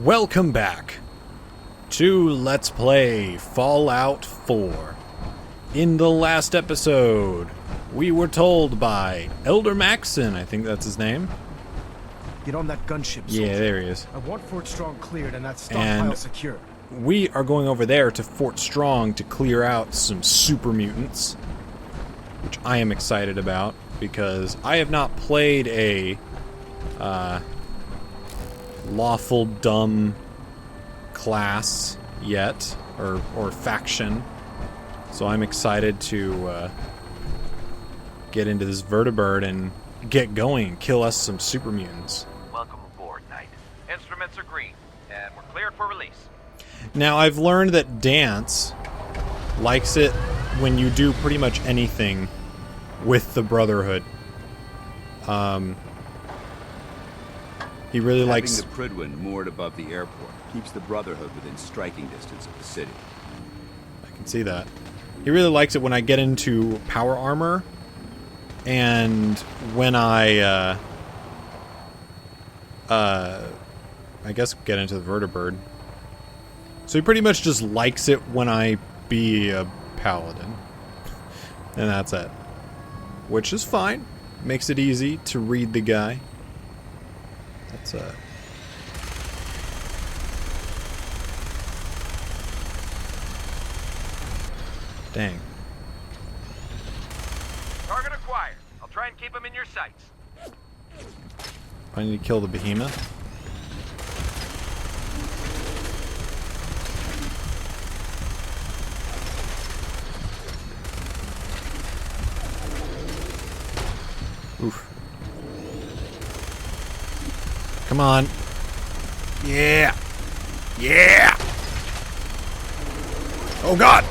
Welcome back to Let's Play Fallout 4. In the last episode, we were told by Elder Maxon, I think that's his name. Get on that gunship, soldier. Yeah, there he is. I want Fort Strong cleared and that stockpile secure. We are going over there to Fort Strong to clear out some Super Mutants, which I am excited about because I have not played a lawful dumb class yet, or faction, so I'm excited to get into this vertibird and get going and kill us some Super Mutants. Welcome aboard, Knight. Instruments are green, and we're cleared for release. Now, I've learned that Dance likes it when you do pretty much anything with the Brotherhood. He really likes... Having the Prydwen moored above the airport keeps the Brotherhood within striking distance of the city. I can see that. He really likes it when I get into power armor, and when I guess get into the vertibird. So he pretty much just likes it when I be a paladin. And that's it. Which is fine. Makes it easy to read the guy. That's dang. Target acquired. I'll try and keep him in your sights. I need to kill the behemoth. Oof. Come on. Yeah. Yeah. Oh God.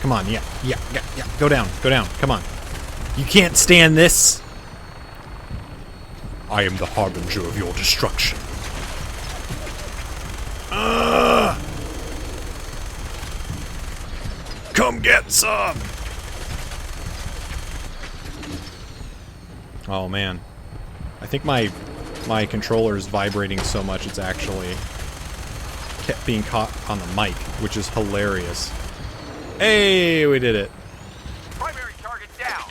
Come on. Yeah. Go down. Come on. You can't stand this. I am the harbinger of your destruction. Come get some. Oh man, I think my controller is vibrating so much it's actually kept being caught on the mic, which is hilarious. Hey, we did it. Primary target down.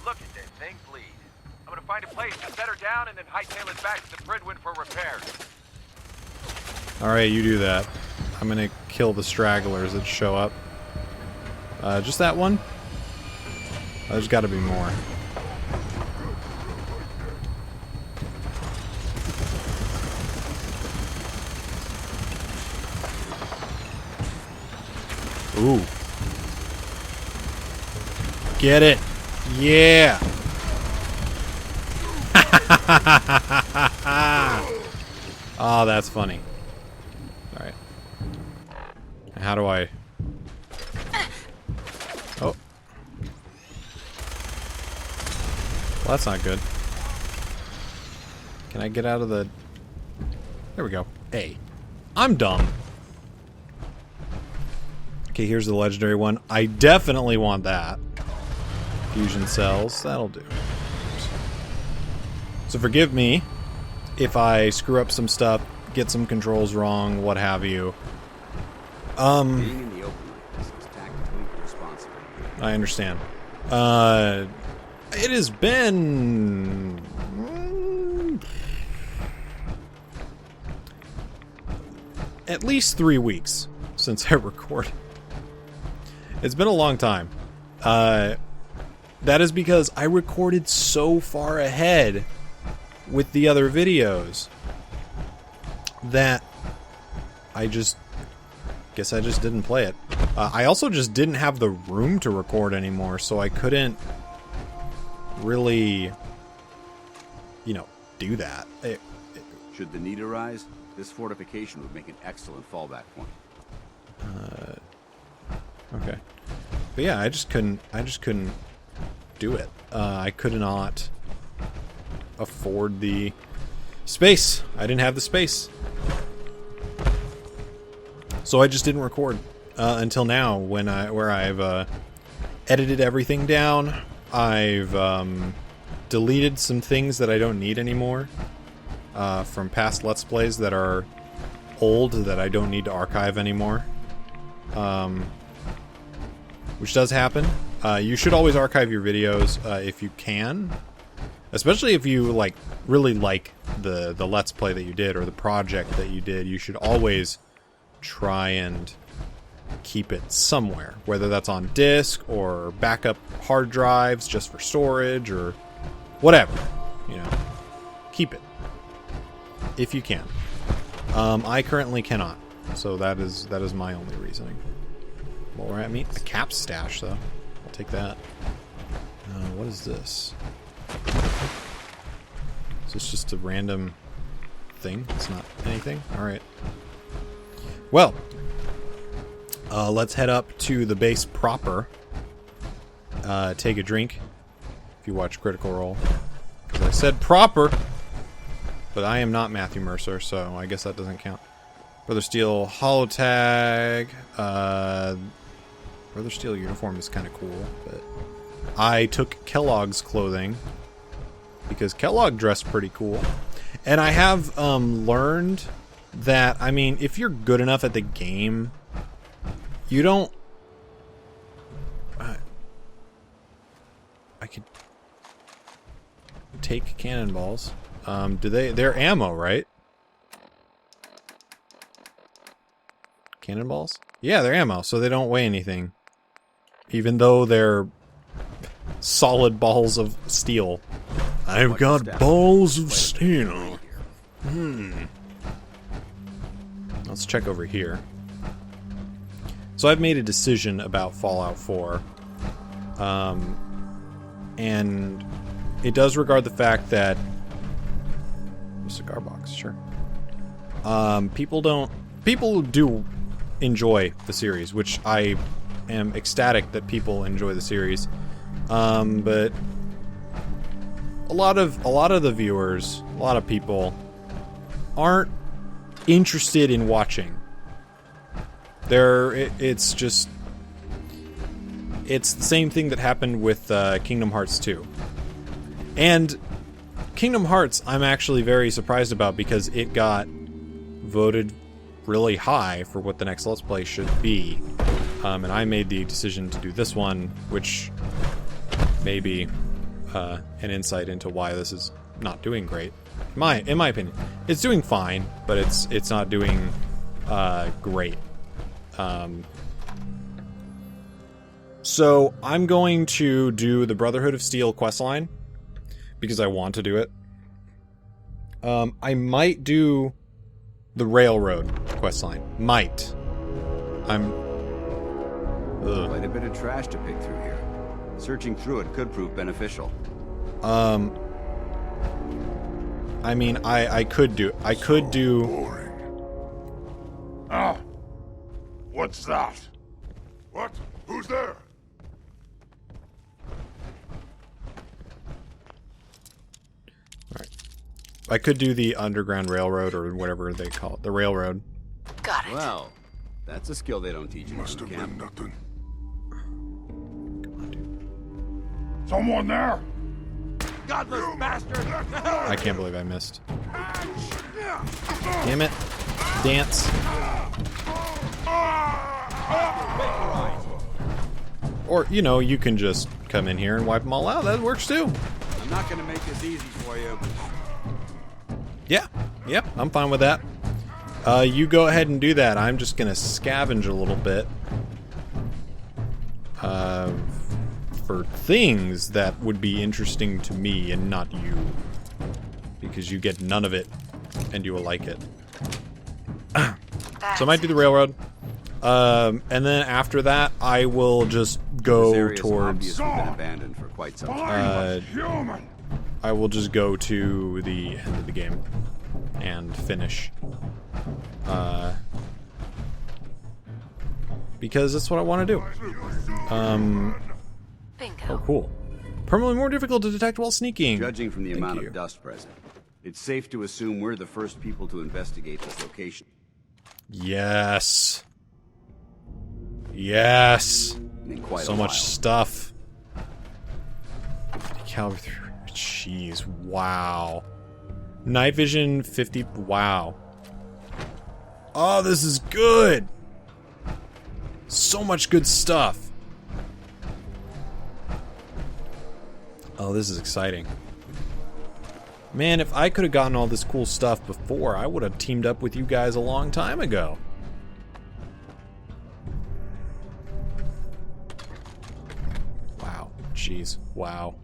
Look at that thing bleed. I'm gonna find a place to set her down and then hightail it back to the Prydwen for repairs. Alright, you do that. I'm gonna kill the stragglers that show up. Just that one? There's gotta be more. Ooh. Get it. Yeah. Oh, that's funny. Alright. How do I... Oh. Well, that's not good. Can I get out of the... There we go. A. I'm dumb. Okay, here's the legendary one. I definitely want that. Fusion cells. That'll do. So forgive me if I screw up some stuff, get some controls wrong, what have you. Being in the open like this is tactically irresponsible. I understand. It has been... at least 3 weeks since I recorded. It's been a long time. That is because I recorded so far ahead with the other videos that I guess I just didn't play it. I also just didn't have the room to record anymore, so I couldn't really, do that. Should the need arise, this fortification would make an excellent fallback point. Okay. But yeah, I just couldn't do it. I could not afford the space. I didn't have the space. So I just didn't record until now where I've edited everything down. I've deleted some things that I don't need anymore from past Let's Plays that are old that I don't need to archive anymore. Which does happen. You should always archive your videos if you can. Especially if you really like the Let's Play that you did or the project that you did. You should always try and keep it somewhere. Whether that's on disk or backup hard drives just for storage or whatever. You know. Keep it. If you can. I currently cannot. So that is my only reasoning. What we're at me? A cap stash, though. I'll take that. What is this? Is this just a random thing? It's not anything? Alright. Well, let's head up to the base proper. Take a drink. If you watch Critical Role. Because I said proper! But I am not Matthew Mercer, so I guess that doesn't count. Brother Steel holotag. Brother Steel uniform is kind of cool, but I took Kellogg's clothing because Kellogg dressed pretty cool. And I have learned that, I mean, if you're good enough at the game, you don't... I could take cannonballs. They're ammo, right? Cannonballs? Yeah, they're ammo, so they don't weigh anything. Even though they're solid balls of steel. I've got balls of steel. Let's check over here. So I've made a decision about Fallout 4. And it does regard the fact that... cigar box, sure. People do enjoy the series, which I am ecstatic that people enjoy the series. But a lot of the viewers, a lot of people aren't interested in watching. It's the same thing that happened with Kingdom Hearts 2. And Kingdom Hearts, I'm actually very surprised about because it got voted really high for what the next Let's Play should be. And I made the decision to do this one, which may be an insight into why this is not doing great. In my opinion. It's doing fine, but it's not doing great. So I'm going to do the Brotherhood of Steel questline because I want to do it. I might do the Railroad questline. Might. Quite a bit of trash to pick through here. Searching through it could prove beneficial. I mean, I could do... Boring. Ah! What's that? What? Who's there? I could do the Underground Railroad or whatever they call it. The Railroad. Got it. Well, that's a skill they don't teach you Must in have camp. been nothing. Come on, dude. Someone there? Godless bastard! I can't believe I missed. Damn it. Dance. Or, you know, you can just come in here and wipe them all out. That works too. I'm not gonna make this easy for you. Yeah. Yep, I'm fine with that. You go ahead and do that. I'm just gonna scavenge a little bit. For things that would be interesting to me and not you. Because you get none of it, and you will like it. So I might do the Railroad. And then after that, I will just This go area's towards... obviously been abandoned for quite some time. Human. I will just go to the end of the game and finish. Because that's what I want to do. Bingo. Oh, cool. Permanently more difficult to detect while sneaking. Judging from the Thank amount you. of dust present, it's safe to assume we're the first people to investigate this location. Yes. Yes. In quite So a much while. stuff. Caliber 3 Jeez, wow. Night vision 50, wow. Oh, this is good! So much good stuff. Oh, this is exciting. Man, if I could have gotten all this cool stuff before, I would have teamed up with you guys a long time ago. Wow. Jeez. Wow.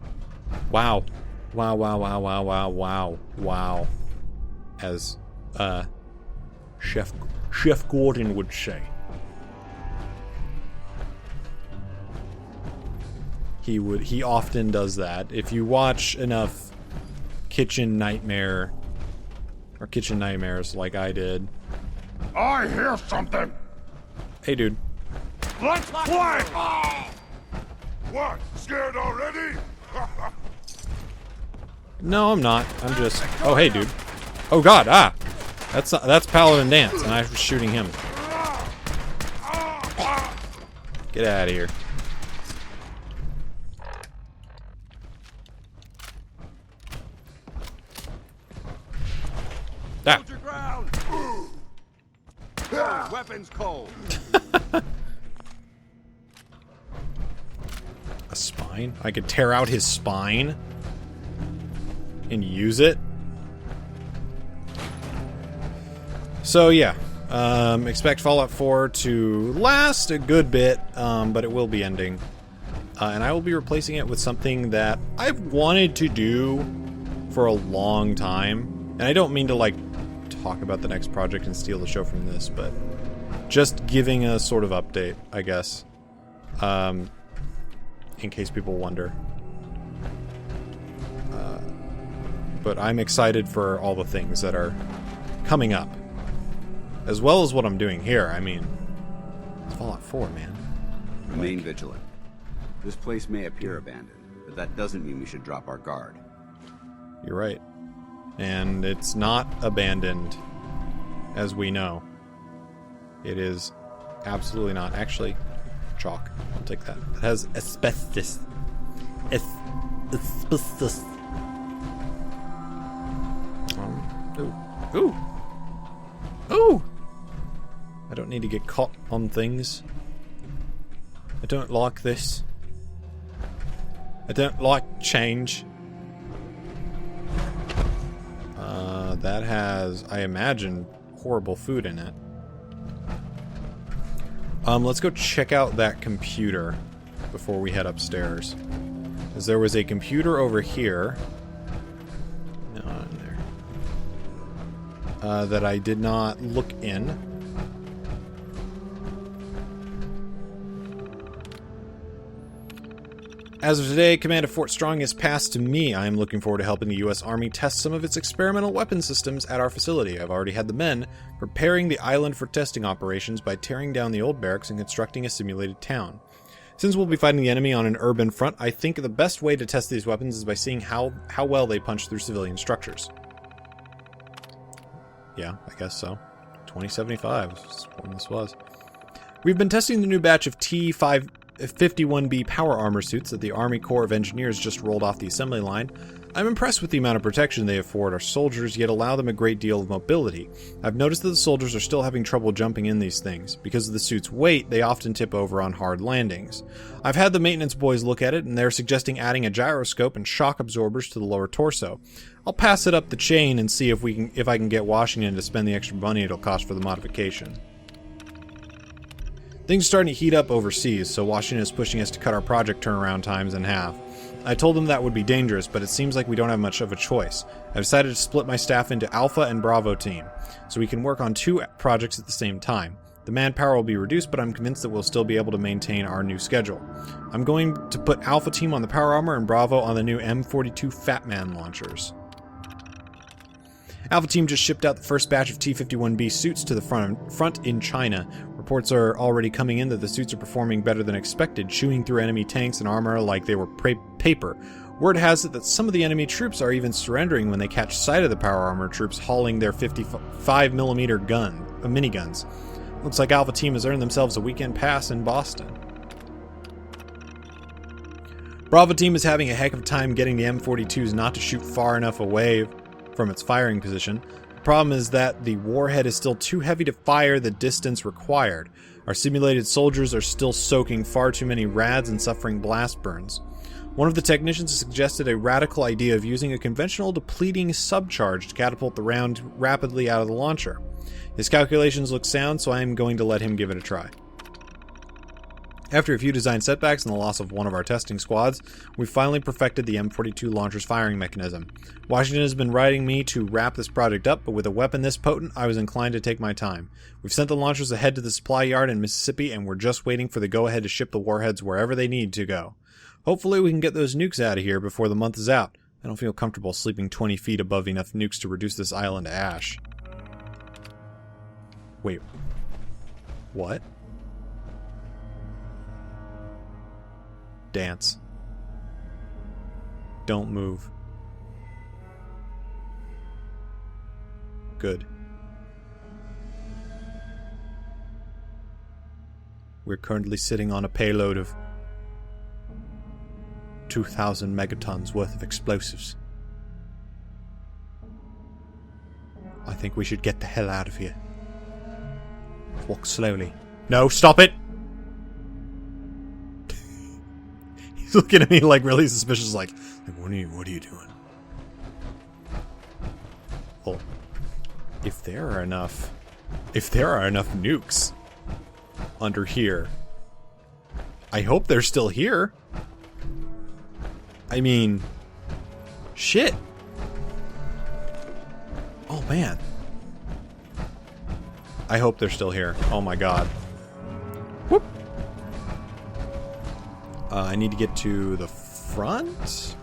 Wow. Wow, wow, wow, wow, wow, wow, wow. As, Chef Gordon would say. He often does that. If you watch enough Kitchen Nightmares like I did. I hear something. Hey, dude. Let's play! What? Scared already? No, I'm not. I'm just... Oh, hey, dude. Oh, God, ah! That's Paladin Dance, and I was shooting him. Get out of here. Ah. Hold your ground. Weapons cold. A spine? I could tear out his spine and use it. So yeah, expect Fallout 4 to last a good bit, but it will be ending. And I will be replacing it with something that I've wanted to do for a long time. And I don't mean to, like, talk about the next project and steal the show from this, but just giving a sort of update, I guess. In case people wonder. But I'm excited for all the things that are coming up. As well as what I'm doing here. I mean, it's Fallout 4, man. Remain vigilant. This place may appear abandoned, but that doesn't mean we should drop our guard. You're right. And it's not abandoned, as we know. It is absolutely not. Actually, chalk. I'll take that. It has asbestos. Asbestos. Ooh. Ooh. Ooh! I don't need to get caught on things. I don't like this. I don't like change. That has, I imagine, horrible food in it. Let's go check out that computer before we head upstairs. Because there was a computer over here. No, not in there. That I did not look in. As of today, command of Fort Strong is passed to me. I am looking forward to helping the U.S. Army test some of its experimental weapon systems at our facility. I've already had the men preparing the island for testing operations by tearing down the old barracks and constructing a simulated town. Since we'll be fighting the enemy on an urban front, I think the best way to test these weapons is by seeing how well they punch through civilian structures. Yeah, I guess so. 2075 is when this was. We've been testing the new batch of T-51B power armor suits that the Army Corps of Engineers just rolled off the assembly line. I'm impressed with the amount of protection they afford our soldiers, yet allow them a great deal of mobility. I've noticed that the soldiers are still having trouble jumping in these things. Because of the suit's weight, they often tip over on hard landings. I've had the maintenance boys look at it, and they're suggesting adding a gyroscope and shock absorbers to the lower torso. I'll pass it up the chain and see if I can get Washington to spend the extra money it'll cost for the modification. Things are starting to heat up overseas, so Washington is pushing us to cut our project turnaround times in half. I told them that would be dangerous, but it seems like we don't have much of a choice. I've decided to split my staff into Alpha and Bravo team, so we can work on 2 projects at the same time. The manpower will be reduced, but I'm convinced that we'll still be able to maintain our new schedule. I'm going to put Alpha team on the power armor and Bravo on the new M42 Fat Man launchers. Alpha Team just shipped out the first batch of T-51B suits to the front in China. Reports are already coming in that the suits are performing better than expected, chewing through enemy tanks and armor like they were paper. Word has it that some of the enemy troops are even surrendering when they catch sight of the power armor troops hauling their 55mm miniguns. Looks like Alpha Team has earned themselves a weekend pass in Boston. Bravo team is having a heck of a time getting the M42s not to shoot far enough away from its firing position. The problem is that the warhead is still too heavy to fire the distance required. Our simulated soldiers are still soaking far too many rads and suffering blast burns. One of the technicians suggested a radical idea of using a conventional depleting subcharge to catapult the round rapidly out of the launcher. His calculations look sound, so I am going to let him give it a try. After a few design setbacks and the loss of one of our testing squads, we finally perfected the M42 launcher's firing mechanism. Washington has been writing me to wrap this project up, but with a weapon this potent, I was inclined to take my time. We've sent the launchers ahead to the supply yard in Mississippi, and we're just waiting for the go-ahead to ship the warheads wherever they need to go. Hopefully we can get those nukes out of here before the month is out. I don't feel comfortable sleeping 20 feet above enough nukes to reduce this island to ash. Wait. What? Dance. Don't move. Good. We're currently sitting on a payload of 2,000 megatons worth of explosives. I think we should get the hell out of here. Walk slowly. No, stop it! He's looking at me like really suspicious, like what are you doing? Well, if there are enough nukes under here, I hope they're still here. I mean, shit. Oh man. I hope they're still here. Oh my god. Whoop. I need to get to the front.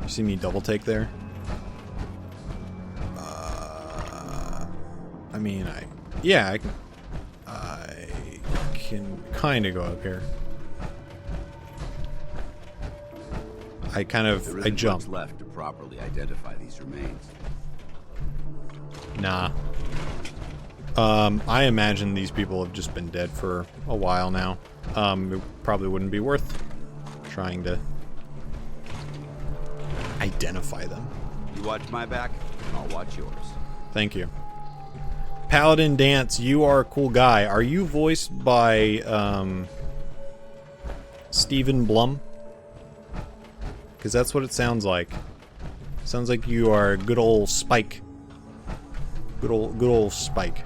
You see me double take there? I mean, I can kind of go up here. I jump. What's left to properly identify these remains. Nah. I imagine these people have just been dead for a while now. It probably wouldn't be worth trying to identify them. You watch my back, I'll watch yours. Thank you. Paladin Dance, you are a cool guy. Are you voiced by, Stephen Blum? Because that's what it sounds like. Sounds like you are good old Spike. Good old Spike.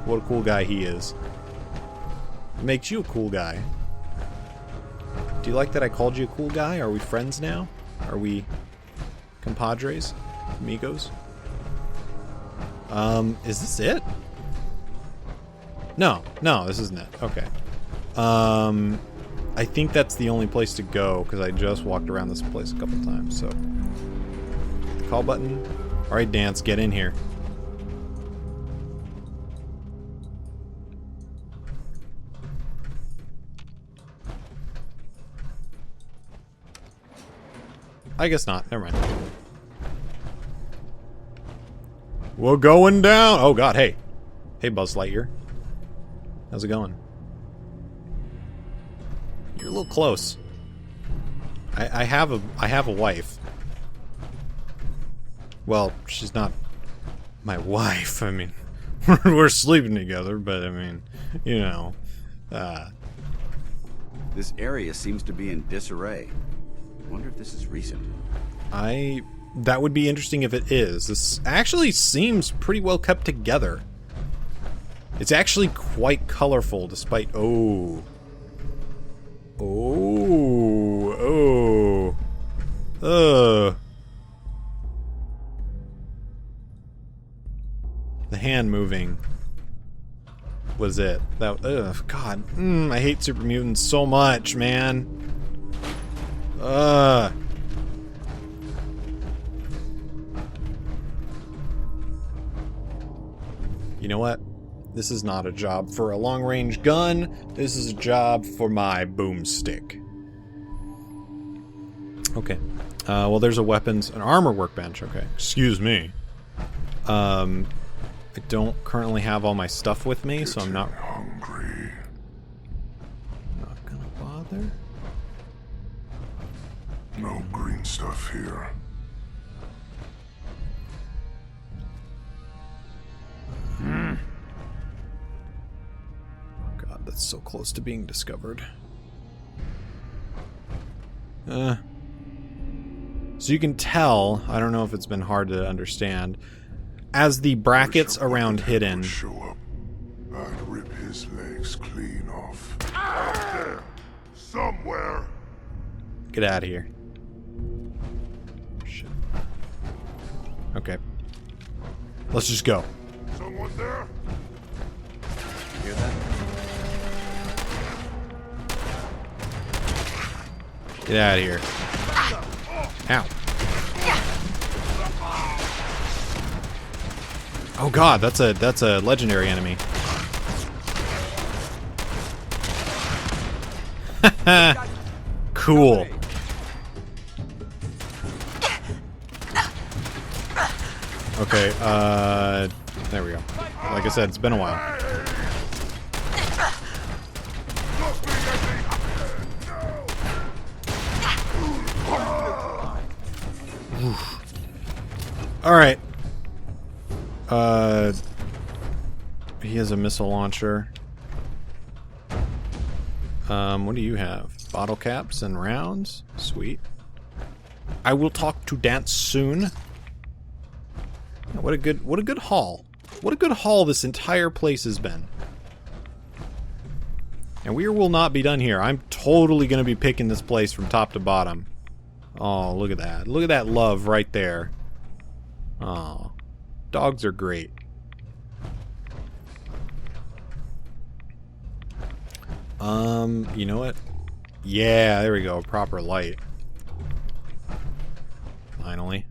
What a cool guy he is. Makes you a cool guy. Do you like that I called you a cool guy? Are we friends now? Are we compadres? Amigos? Is this it? No, this isn't it. Okay. I think that's the only place to go, because I just walked around this place a couple times, so. Call button. Alright, Dance, get in here. I guess not. Never mind. We're going down. Oh god, hey. Hey, Buzz Lightyear. How's it going? You're a little close. I have a wife. Well, she's not my wife. I mean, we're sleeping together, but I mean, you know. This area seems to be in disarray. I wonder if this is recent. That would be interesting if it is. This actually seems pretty well kept together. It's actually quite colorful despite... Oh. The hand moving was it. That, God. I hate Super Mutants so much, man. You know what? This is not a job for a long-range gun. This is a job for my boomstick. Okay. Well, there's an armor workbench. Okay. Excuse me. I don't currently have all my stuff with me, so I'm not hungry. Not gonna bother. stuff here. God, that's so close to being discovered. So you can tell, I don't know if it's been hard to understand, as the brackets around hidden. Show up, I'd rip his legs clean off. Out there, somewhere. Get out of here. Shit. Okay. Let's just go. Someone there? Hear that? Get out of here. Ow. Oh god, that's a legendary enemy. Cool. Okay, there we go. Like I said, it's been a while. Alright. He has a missile launcher. What do you have? Bottle caps and rounds? Sweet. I will talk to Dance soon. What a good haul. What a good haul this entire place has been. And we will not be done here. I'm totally going to be picking this place from top to bottom. Oh, look at that. Look at that love right there. Oh, dogs are great. You know what? Yeah, there we go. Proper light. Finally.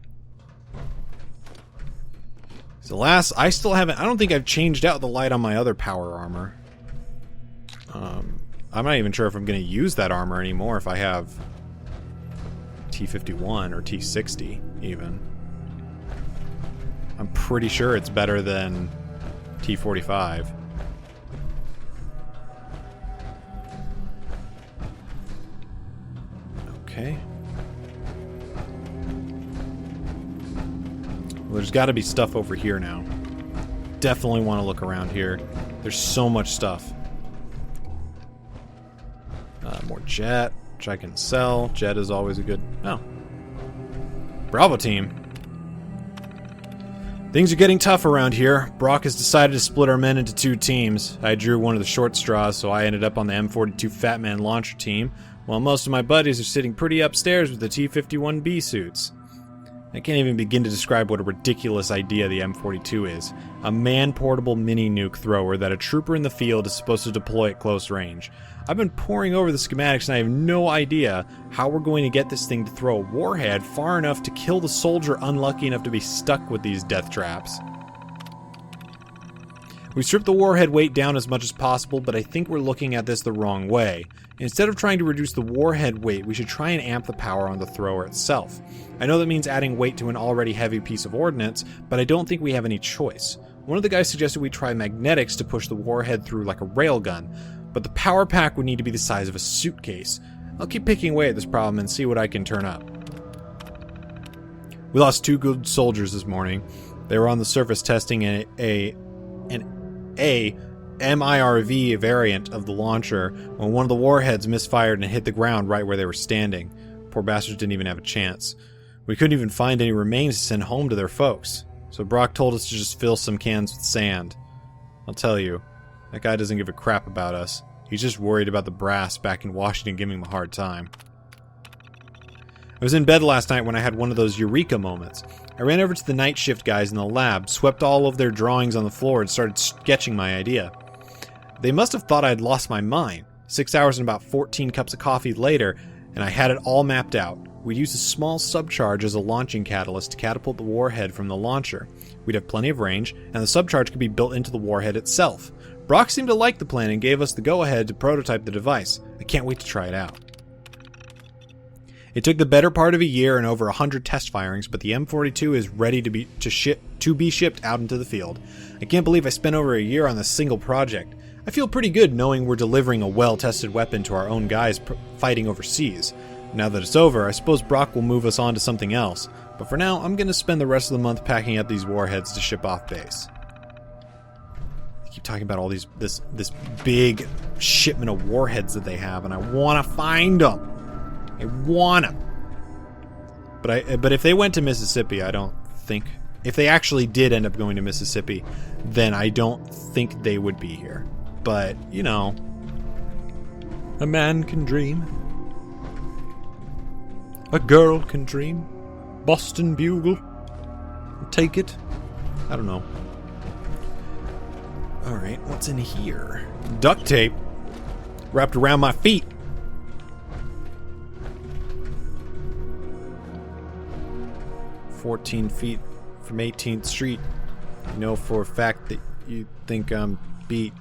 So I still haven't, I don't think I've changed out the light on my other power armor. I'm not even sure if I'm going to use that armor anymore if I have T51 or T60 even. I'm pretty sure it's better than T45. Okay. Well, there's got to be stuff over here now. Definitely want to look around here. There's so much stuff. More jet, which I can sell. Jet is always a good... Oh. Bravo team. Things are getting tough around here. Brock has decided to split our men into two teams. I drew one of the short straws, so I ended up on the M42 Fat Man launcher team, while most of my buddies are sitting pretty upstairs with the T-51B suits. I can't even begin to describe what a ridiculous idea the M42 is. A man-portable mini-nuke thrower that a trooper in the field is supposed to deploy at close range. I've been poring over the schematics and I have no idea how we're going to get this thing to throw a warhead far enough to kill the soldier unlucky enough to be stuck with these death traps. We stripped the warhead weight down as much as possible, but I think we're looking at this the wrong way. Instead of trying to reduce the warhead weight, we should try and amp the power on the thrower itself. I know that means adding weight to an already heavy piece of ordnance, but I don't think we have any choice. One of the guys suggested we try magnetics to push the warhead through like a railgun, but the power pack would need to be the size of a suitcase. I'll keep picking away at this problem and see what I can turn up. We lost 2 good soldiers this morning. They were on the surface testing an MIRV variant of the launcher when one of the warheads misfired and hit the ground right where they were standing. Poor bastards didn't even have a chance. We couldn't even find any remains to send home to their folks. So Brock told us to just fill some cans with sand. I'll tell you, that guy doesn't give a crap about us. He's just worried about the brass back in Washington giving him a hard time. I was in bed last night when I had one of those eureka moments. I ran over to the night shift guys in the lab, swept all of their drawings on the floor, and started sketching my idea. They must have thought I had lost my mind. 6 hours and about 14 cups of coffee later, and I had it all mapped out. We'd use a small subcharge as a launching catalyst to catapult the warhead from the launcher. We'd have plenty of range, and the subcharge could be built into the warhead itself. Brock seemed to like the plan and gave us the go-ahead to prototype the device. I can't wait to try it out. It took the better part of a year and over 100 test firings, but the M42 is ready to be shipped out into the field. I can't believe I spent over a year on this single project. I feel pretty good knowing we're delivering a well-tested weapon to our own guys fighting overseas. Now that it's over, I suppose Brock will move us on to something else. But for now, I'm going to spend the rest of the month packing up these warheads to ship off base. They keep talking about all this big shipment of warheads that they have, and I want to find them. I want them. But if they went to Mississippi, I don't think... If they actually did end up going to Mississippi, then I don't think they would be here. But, you know, a man can dream. A girl can dream. Boston Bugle. Take it. I don't know. Alright, what's in here? Duct tape. Wrapped around my feet. "14 feet from 18th Street. You know for a fact that you think I'm beat.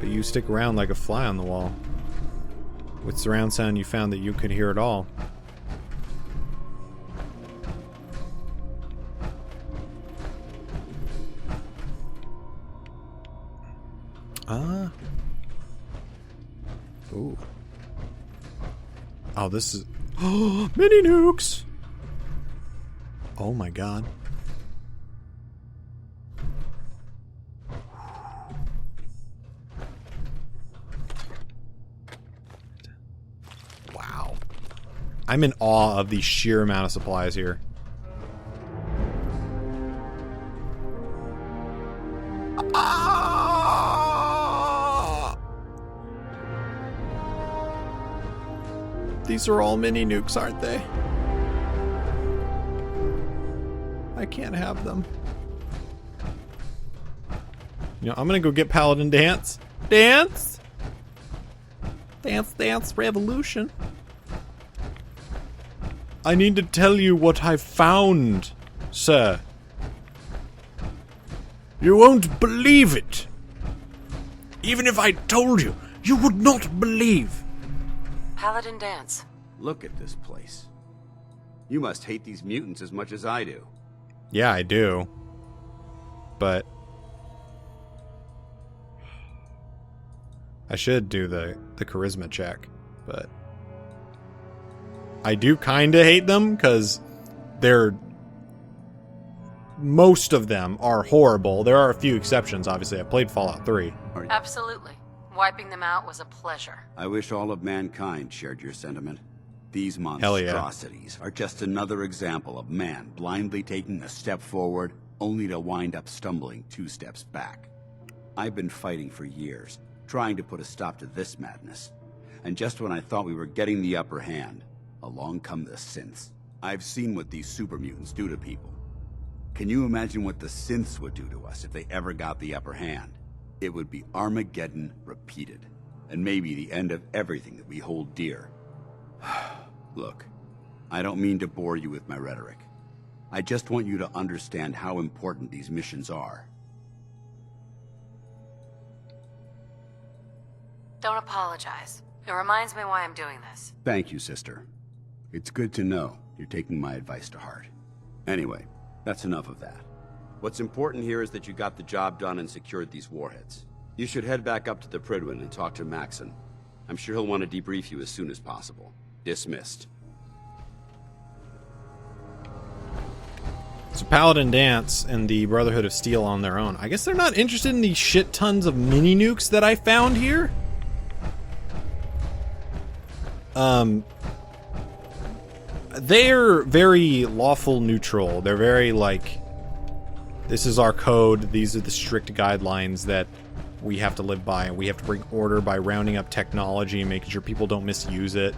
But you stick around like a fly on the wall. With surround sound, you found that you could hear it all. Ooh. Oh, this is... Oh, mini nukes! Oh my god. Wow. I'm in awe of the sheer amount of supplies here. These are all mini nukes, aren't they? I can't have them. You know, I'm gonna go get Paladin Dance. Dance! Dance, dance, revolution. I need to tell you what I found, sir. You won't believe it. Even if I told you, you would not believe. Paladin Dance. Look at this place. You must hate these mutants as much as I do. Yeah, I do. But I should do the charisma check, but I do kind of hate them because most of them are horrible. There are a few exceptions, obviously. I played Fallout 3. Absolutely. Wiping them out was a pleasure. I wish all of mankind shared your sentiment. These Yeah. monstrosities are just another example of man blindly taking a step forward, only to wind up stumbling 2 steps back. I've been fighting for years, trying to put a stop to this madness. And just when I thought we were getting the upper hand, along come the synths. I've seen what these super mutants do to people. Can you imagine what the synths would do to us if they ever got the upper hand? It would be Armageddon repeated, and maybe the end of everything that we hold dear. Look, I don't mean to bore you with my rhetoric. I just want you to understand how important these missions are. Don't apologize. It reminds me why I'm doing this. Thank you, sister. It's good to know you're taking my advice to heart. Anyway, that's enough of that. What's important here is that you got the job done and secured these warheads. You should head back up to the Prydwen and talk to Maxon. I'm sure he'll want to debrief you as soon as possible. Dismissed. So Paladin Dance and the Brotherhood of Steel on their own. I guess they're not interested in these shit tons of mini nukes that I found here. They're very lawful neutral. They're very like, this is our code. These are the strict guidelines that we have to live by, and we have to bring order by rounding up technology and making sure people don't misuse it.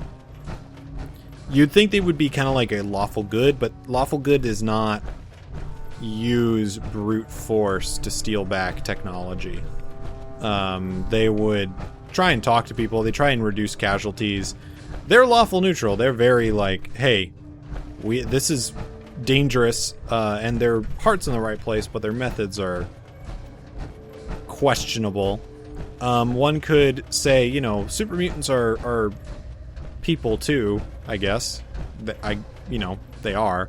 You'd think they would be kind of like a lawful good, but lawful good does not use brute force to steal back technology. They would try and talk to people. They try and reduce casualties. They're lawful neutral. They're very like, hey, this is dangerous, and their heart's in the right place, but their methods are questionable. One could say, you know, super mutants are people too, I guess. They are.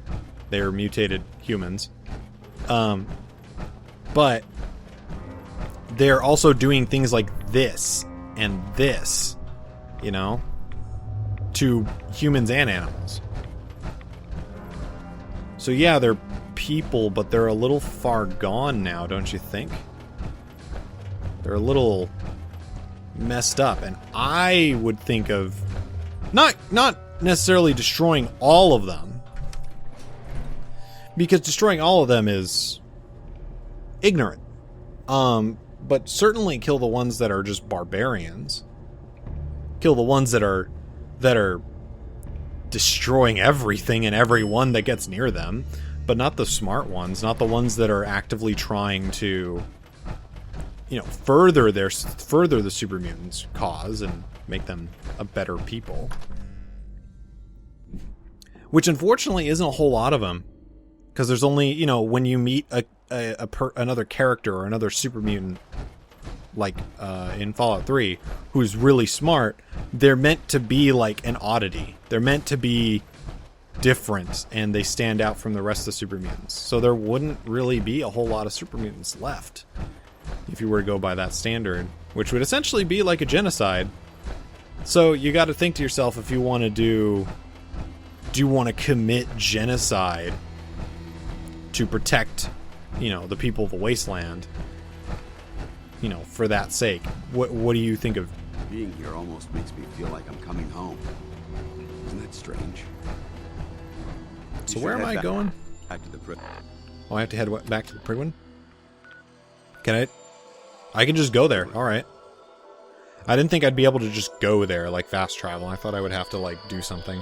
They're mutated humans. But they're also doing things like this and this you know, to humans and animals. So yeah, they're people, but they're a little far gone now, don't you think? They're a little messed up, and I would think of not necessarily destroying all of them, because destroying all of them is ignorant. But certainly kill the ones that are just barbarians. Kill the ones that are destroying everything and everyone that gets near them, but not the smart ones, not the ones that are actively trying to, you know, further the Super Mutants' cause and make them a better people. Which unfortunately isn't a whole lot of them, because there's only, you know, when you meet another character or another Super Mutant, like in Fallout 3, who's really smart, they're meant to be like an oddity. They're meant to be different, and they stand out from the rest of the Super Mutants. So there wouldn't really be a whole lot of Super Mutants left if you were to go by that standard, which would essentially be like a genocide. So you got to think to yourself, if you want to do you want to commit genocide to protect, you know, the people of the wasteland, you know, for that sake? What do you think of? Being here almost makes me feel like I'm coming home. Isn't that strange? So where am I going? Back to the prison. Oh, I have to head back to the Prydwen? Can I can just go there. Alright. I didn't think I'd be able to just go there, like fast travel. I thought I would have to, like, do something.